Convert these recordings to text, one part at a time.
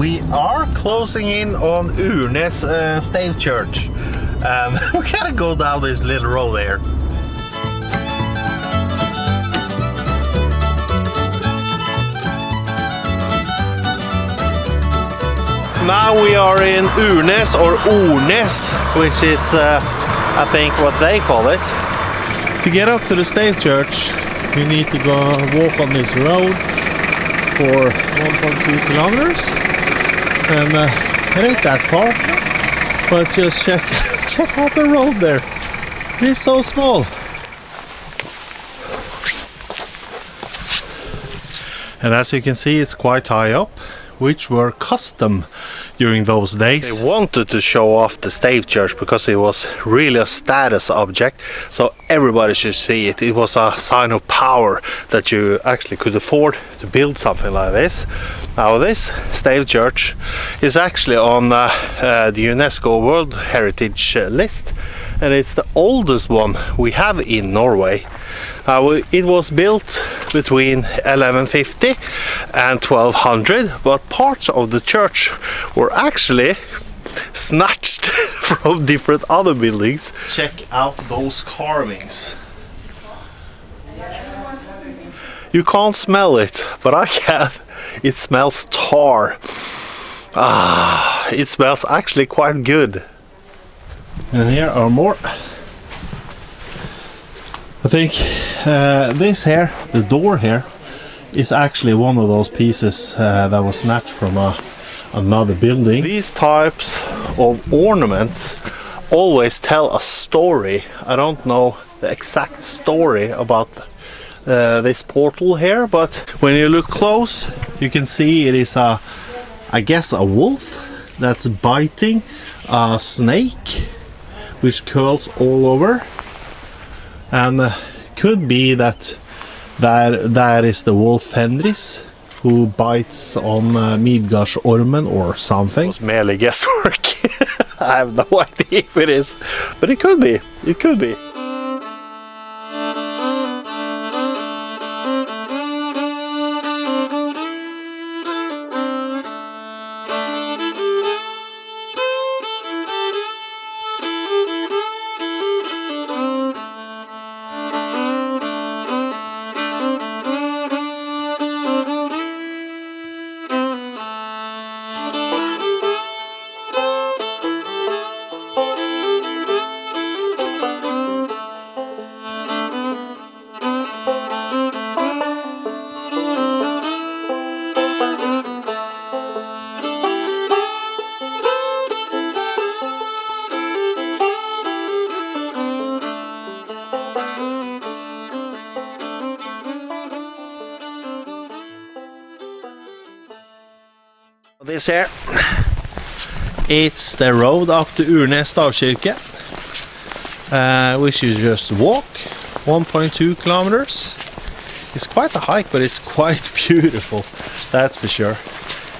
We are closing in on Urnes Stave Church. We gotta go down this little road there. Now we are in Urnes or Urnes, which is I think what they call it. To get up to the Stave Church, you need to go walk on this road for 1.2 kilometers. And it ain't that far, but just check out the road there. It is so small. And as you can see, it's quite high up, which were custom during those days. They wanted to show off the Stave Church because it was really a status object, so everybody should see it. It was a sign of power that you actually could afford to build something like this. Now this Stave Church is actually on the UNESCO World Heritage list, and it's the oldest one we have in Norway. It was built between 1150 and 1200, but parts of the church were actually snatched from different other buildings. Check out those carvings. You can't smell it, but I can. It smells tar. It smells actually quite good. And here are more. I think this here, the door here, is actually one of those pieces that was snatched from another building. These types of ornaments always tell a story. I don't know the exact story about this portal here, but when you look close, you can see it is I guess a wolf that's biting a snake, which curls all over. And it could be that is the wolf Fenris who bites on Midgardsormen or something. It was merely guesswork. I have no idea if it is, but it could be. It could be. This here, it's the road up to Urnes stavkirke, which you just walk 1.2 kilometers. It's quite a hike, but it's quite beautiful, that's for sure.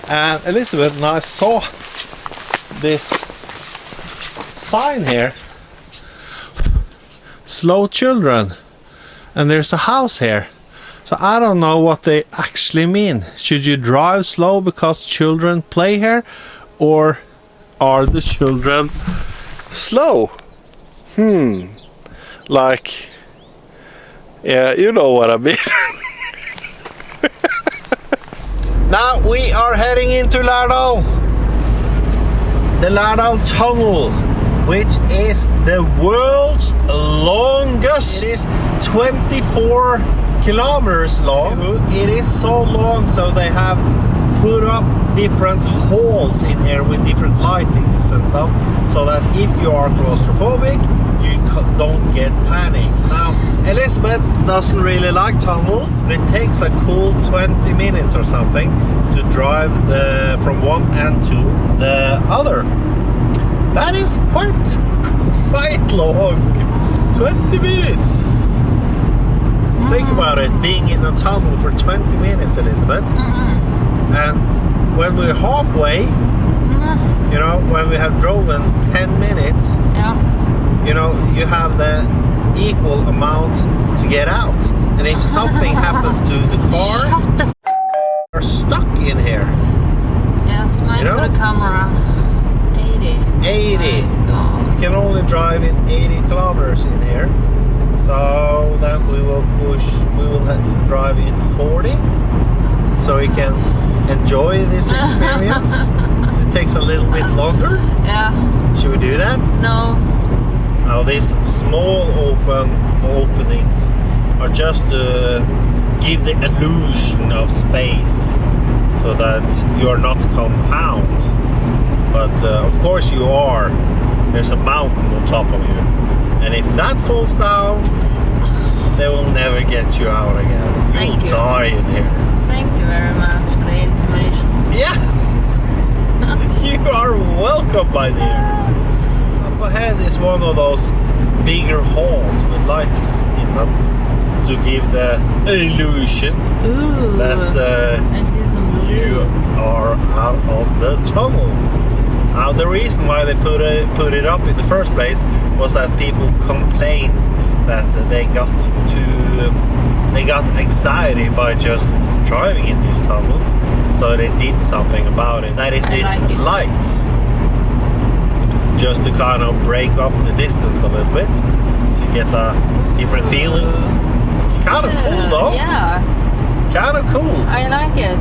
And Elisabeth and I saw this sign here, slow children, and there's a house here. So I don't know what they actually mean. Should you drive slow because children play here? Or are the children slow? Like, yeah, you know what I mean. Now we are heading into Lærdal. The Lærdal Tunnel, which is the world's longest. It is 24 kilometers long. It is so long, so they have put up different halls in here with different lightings and stuff, so that if you are claustrophobic, you don't get panic. Now, Elisabeth doesn't really like tunnels. It takes a cool 20 minutes or something to drive from one end to the other. That is quite long. 20 minutes. Think about it, being in a tunnel for 20 minutes, Elisabeth. And when we're halfway, you know, when we have driven 10 minutes, you know, you have the equal amount to get out. And if something happens to the car, you're stuck in here. Yes, my know? to the camera. 80. 80. Oh, God. You can only drive in 80 kilometers in here. So then we will drive in 40. So we can enjoy this experience. So it takes a little bit longer. Yeah. Should we do that? No. Now these small openings are just to give the illusion of space so that you are not confounded. But of course you are. There's a mountain on top of you. And if that falls down, they will never get you out again. You'll die in here. Thank you very much for the information. Yeah! You are welcome, my dear. Up ahead is one of those bigger halls with lights in them to give the illusion that I see some you are out of the tunnel. Now the reason why they put it up in the first place was that people complained that they got anxiety by just driving in these tunnels, so they did something about it. That is this light, just to kind of break up the distance a little bit, so you get a different feeling. Kind of cool though. Yeah. Kind of cool. I like it.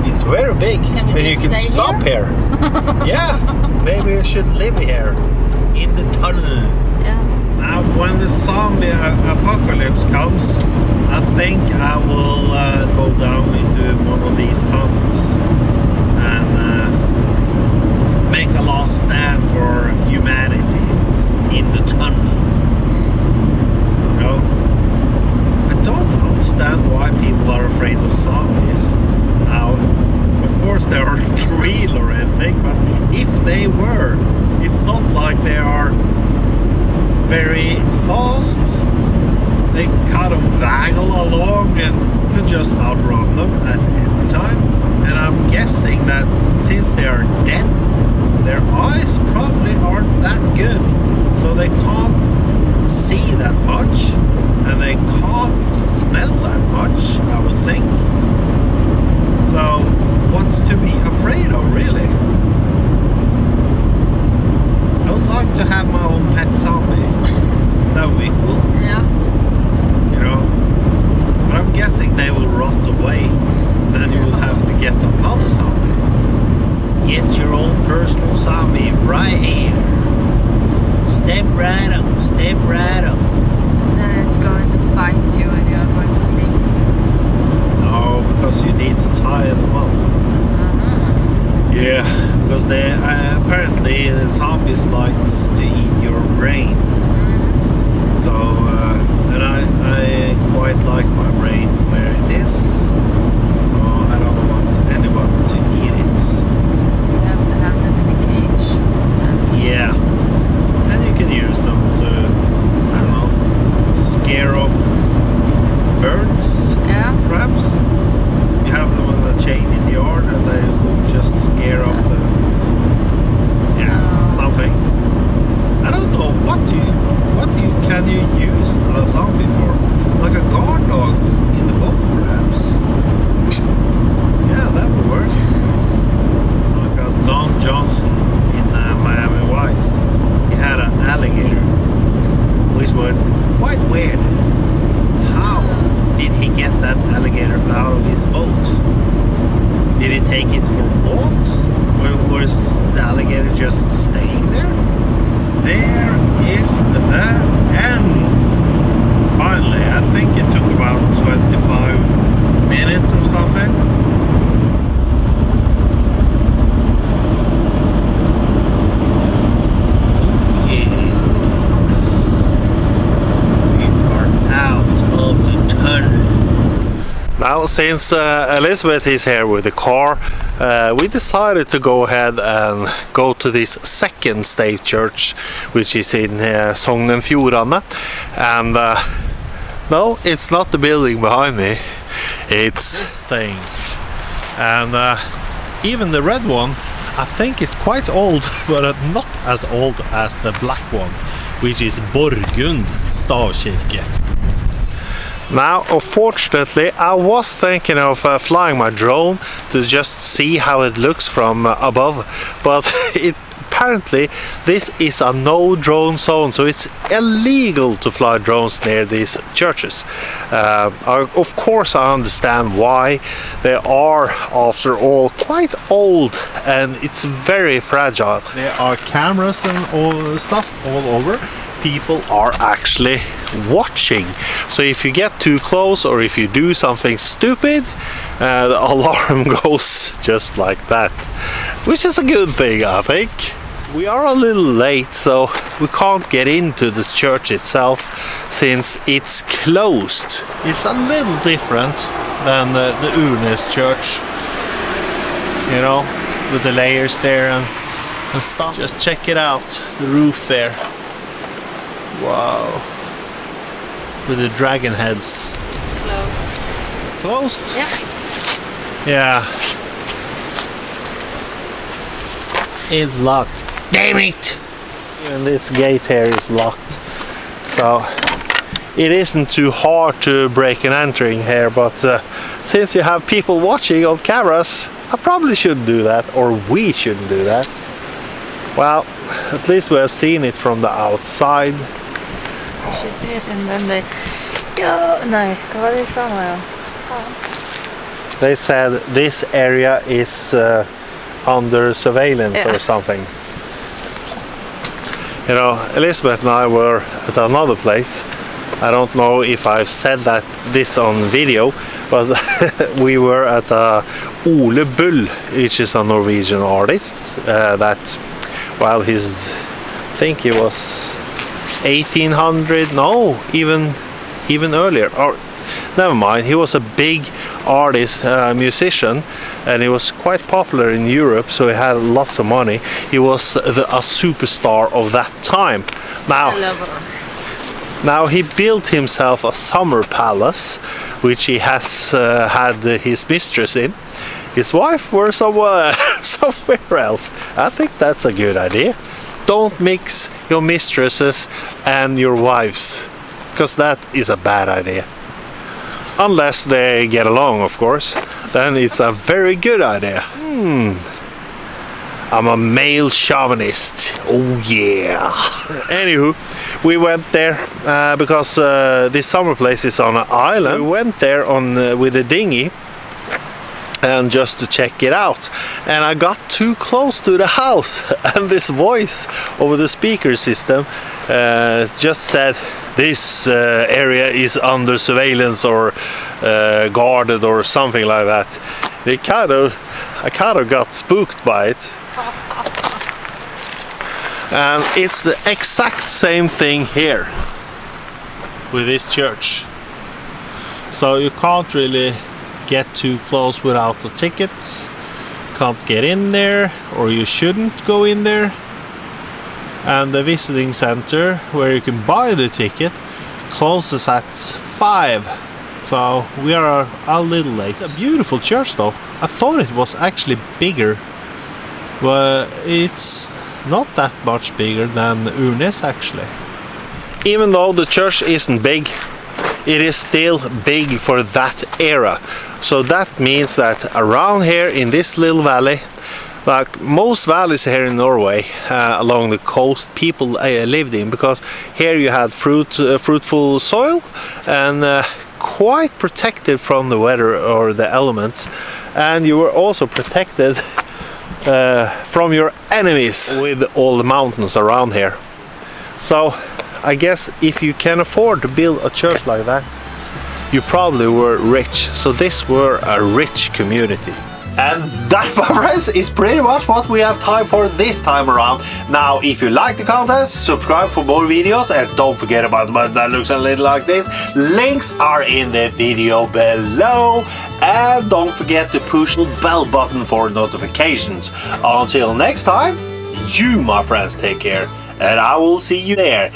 It's very big, but you can stop here. Yeah, maybe you should live here in the tunnel. Yeah. Now, when the zombie apocalypse comes, I think I will go down into one of these tunnels and make a last stand for humanity in the tunnel. You know, I don't understand why people are afraid of zombies. Now, of course, they aren't real or anything, but if they were, it's not like they are very fast. They kind of waggle along and you can just outrun them at any time. And I'm guessing that since they are dead, their eyes probably aren't that good, so they can't see that much and they can't smell that much, I would think. So what's to be afraid of, really? I would like to have my own pet zombie. That would be cool. Yeah. You know? But I'm guessing they will rot away. Then you will have to get another zombie. Get your own personal zombie right here. Step right up, step right up. Then it's going to bite you and you are going to sleep. No, because you need to tie them up. Yeah, because they apparently the zombies likes to eat your brain. So, and I quite like my brain where it is. So I don't want anyone to eat it. You have to have them in a cage. Yeah, and you can use them to, I don't know, scare off birds. Yeah. Perhaps. You have them on a chain in the yard and they will just scare off the something. I don't know, what can you use a zombie for? Like a guard dog in the boat, perhaps. Yeah, that would work. Like a Don Johnson in Miami Vice. He had an alligator, which was quite weird. How did he get that alligator out of his boat? Did he take it for walks? Or was the alligator just staying there? There is the end. Finally, I think it took about 25 minutes or something. Now, since Elisabeth is here with the car, we decided to go ahead and go to this second Stave church, which is in Sognefjorden. And no, it's not the building behind me, it's this thing. And even the red one, I think is quite old, but not as old as the black one, which is Borgund stavkirke. Now, unfortunately, I was thinking of flying my drone to just see how it looks from above, but apparently this is a no drone zone, so it's illegal to fly drones near these churches. Of course, I understand why. They are, after all, quite old and it's very fragile. There are cameras and all stuff all over. People are actually watching, so if you get too close or if you do something stupid, the alarm goes just like that, which is a good thing, I think. We are a little late, so we can't get into the church itself since it's closed. It's a little different than the Urnes church, you know, with the layers there and stuff. Just check it out, the roof there. Wow, with the dragon heads. It's closed. It's closed? Yeah. Yeah. It's locked. Damn it! Even this gate here is locked. So it isn't too hard to break and entering here, but since you have people watching on cameras, I probably shouldn't do that, or we shouldn't do that. Well, at least we have seen it from the outside. You should do it and then they go. No, go this somewhere. They said this area is under surveillance or something. You know, Elisabeth and I were at another place. I don't know if I've said this on video, but we were at Ole Bull, which is a Norwegian artist that, well, I think he was 1800, no, even earlier, or never mind, he was a big artist, musician, and he was quite popular in Europe, so he had lots of money. He was a superstar of that time. Now he built himself a summer palace, which he has had his mistress in. His wife were somewhere else. I think that's a good idea. Don't mix your mistresses and your wives, because that is a bad idea. Unless they get along, of course, then it's a very good idea. I'm a male chauvinist. Oh yeah. Anywho, we went there because this summer place is on an island. So we went there with a dinghy and just to check it out, and I got too close to the house and this voice over the speaker system just said this area is under surveillance or guarded or something like that. I kind of got spooked by it. And it's the exact same thing here with this church. So you can't really get too close without a ticket. Can't get in there, or you shouldn't go in there. And the visiting center where you can buy the ticket closes at 5. So we are a little late. It's a beautiful church though. I thought it was actually bigger, but it's not that much bigger than Urnes actually. Even though the church isn't big, it is still big for that era. So that means that around here in this little valley, like most valleys here in Norway along the coast, people lived in, because here you had fruitful soil and quite protected from the weather or the elements, and you were also protected from your enemies with all the mountains around here. So I guess if you can afford to build a church like that, you probably were rich. So this were a rich community. And that, my friends, is pretty much what we have time for this time around. Now, if you like the content, subscribe for more videos, and don't forget about the button that looks a little like this. Links are in the video below, and don't forget to push the bell button for notifications. Until next time, you, my friends, take care, and I will see you there.